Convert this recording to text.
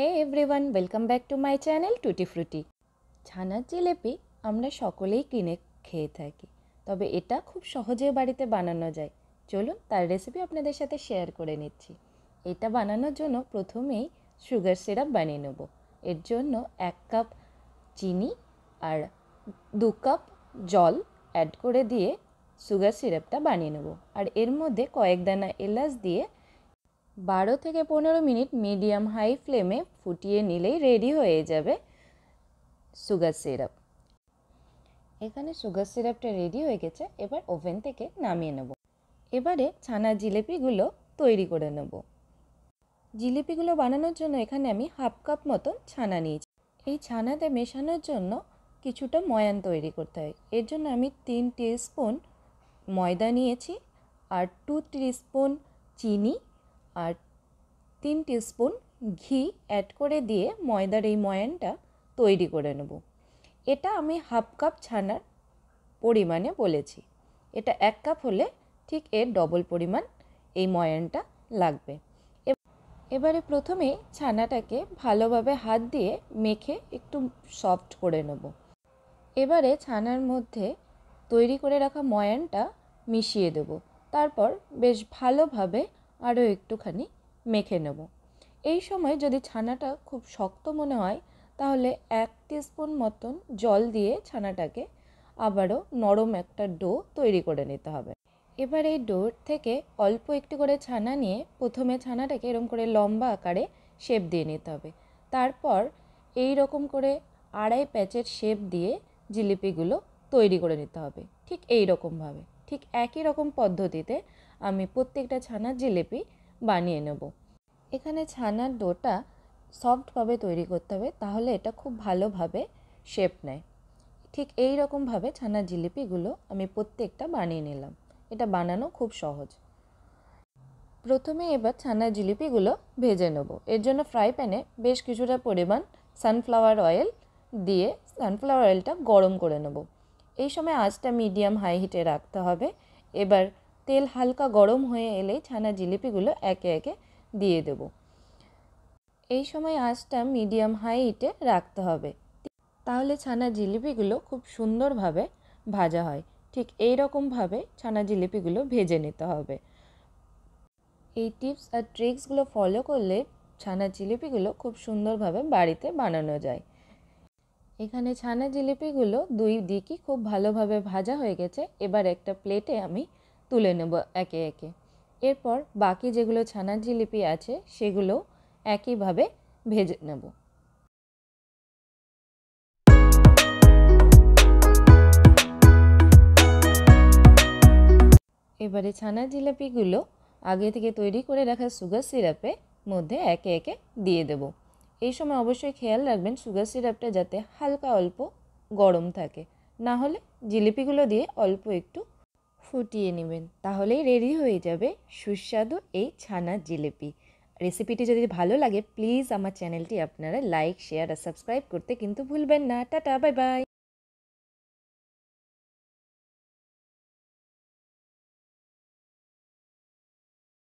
Hey everyone, welcome back to my channel Tutti Frutti. ছানার জিলিপি আমরা সকলেই কিনে খেয়ে থাকি, তবে এটা খুব সহজে বাড়িতে বানানো যায়। চলুন তার রেসিপি আপনাদের সাথে শেয়ার করে নিচ্ছি। এটা বানানোর জন্য প্রথমেই সুগার সিরাপ বানিয়ে নেব। এর জন্য 1 কাপ চিনি আর 2 কাপ জল অ্যাড করে দিয়ে সুগার সিরাপটা বানিয়ে নেব। আর এর মধ্যে কয়েক দানা এলাচ দিয়ে 12 থেকে 15 মিনিট মিডিয়াম হাই ফ্লেমে ফুটিয়ে নিলেই রেডি হয়ে যাবে সুগার সিরাপ। এখানে সুগার সিরাপটা রেডি হয়ে গেছে, এবার ওভেন থেকে নামিয়ে নেব। এবারে ছানার জিলিপিগুলো তৈরি করে নেব। জিলিপিগুলো বানানোর জন্য এখানে আমি 1/2 কাপ মতন ছানা নিয়েছি। এই ছানাতে মেশানোর জন্য কিছুটা ময়ান তৈরি করতে হয়। এর জন্য আমি 3 টিস্পুন ময়দা নিয়েছি আর 2 টিস্পুন চিনি আর 3 টিস্পুন ঘি অ্যাড করে দিয়ে ময়দার এই ময়ানটা তৈরি করে নেব। এটা আমি 1/2 কাপ ছানার পরিমাণে বলেছি। এটা 1 কাপ হলে ঠিক এর ডবল পরিমাণ এই ময়ানটা লাগবে। এবারে প্রথমে ছানাটাকে ভালোভাবে হাত দিয়ে মেখে একটু সফট করে নেব। এবারে ছানার মধ্যে তৈরি করে রাখা ময়ানটা মিশিয়ে দেব। তারপর বেশ ভালোভাবে আরও একটুখানি মেখে নেব। এই সময় যদি ছানাটা খুব শক্ত মনে হয় তাহলে 1 টিস্পুন মতন জল দিয়ে ছানাটাকে আবারও নরম একটা ডো তৈরি করে নিতে হবে। এবার এই ডো থেকে অল্প একটু করে ছানা নিয়ে প্রথমে ছানাটাকে এরকম করে লম্বা আকারে শেপ দিয়ে নিতে হবে। তারপর এই রকম করে আড়াই প্যাচের শেপ দিয়ে জিলিপিগুলো তৈরি করে নিতে হবে। ঠিক এই রকমভাবে, ঠিক একই রকম পদ্ধতিতে আমি প্রত্যেকটা ছানার জিলিপি বানিয়ে নেব। এখানে ছানার ডোটা সফটভাবে তৈরি করতে হবে, তাহলে এটা খুব ভালোভাবে শেপ নেয়। ঠিক এই রকমভাবে ছানার জিলিপিগুলো আমি প্রত্যেকটা বানিয়ে নিলাম। এটা বানানো খুব সহজ। প্রথমে এবার ছানার জিলিপিগুলো ভেজে নেব। এর জন্য ফ্রাই প্যানে বেশ কিছুটা পরিমাণ সানফ্লাওয়ার অয়েল দিয়ে সানফ্লাওয়ার অয়েলটা গরম করে নেব। এই সময় আঁচটা মিডিয়াম হাই হিটে রাখতে হবে। এবার তেল হালকা গরম হয়ে এলেই ছানার জিলিপিগুলো একে একে দিয়ে দেব। এই সময় আঁচটা মিডিয়াম হাই হিটে রাখতে হবে, তাহলে ছানার জিলিপিগুলো খুব সুন্দরভাবে ভাজা হয়। ঠিক এই রকমভাবে ছানার জিলিপিগুলো ভেজে নিতে হবে। এই টিপস আর ট্রিক্সগুলো ফলো করলে ছানার জিলিপিগুলো খুব সুন্দরভাবে বাড়িতে বানানো যায়। এখানে ছানার জিলিপিগুলো দুই দিকই খুব ভালোভাবে ভাজা হয়ে গেছে। এবার একটা প্লেটে আমি তুলে নেব একে একে। এরপর বাকি যেগুলো ছানার জিলিপি আছে সেগুলো একইভাবে ভেজে নেব। এবারে ছানার জিলিপিগুলো আগে থেকে তৈরি করে রাখা সুগার সিরাপের মধ্যে একে একে দিয়ে দেব। এই সময় অবশ্যই খেয়াল রাখবেন সুগার সিরাপটা যাতে হালকা অল্প গরম থাকে, না হলে জিলিপিগুলো দিয়ে অল্প একটু ফুটিয়ে নেবেন, তাহলেই রেডি হয়ে যাবে সুস্বাদু এই ছানার জিলিপি। রেসিপিটি যদি ভালো লাগে প্লিজ আমার চ্যানেলটি আপনারা লাইক, শেয়ার আর সাবস্ক্রাইব করতে কিন্তু ভুলবেন না। Tata, bye bye.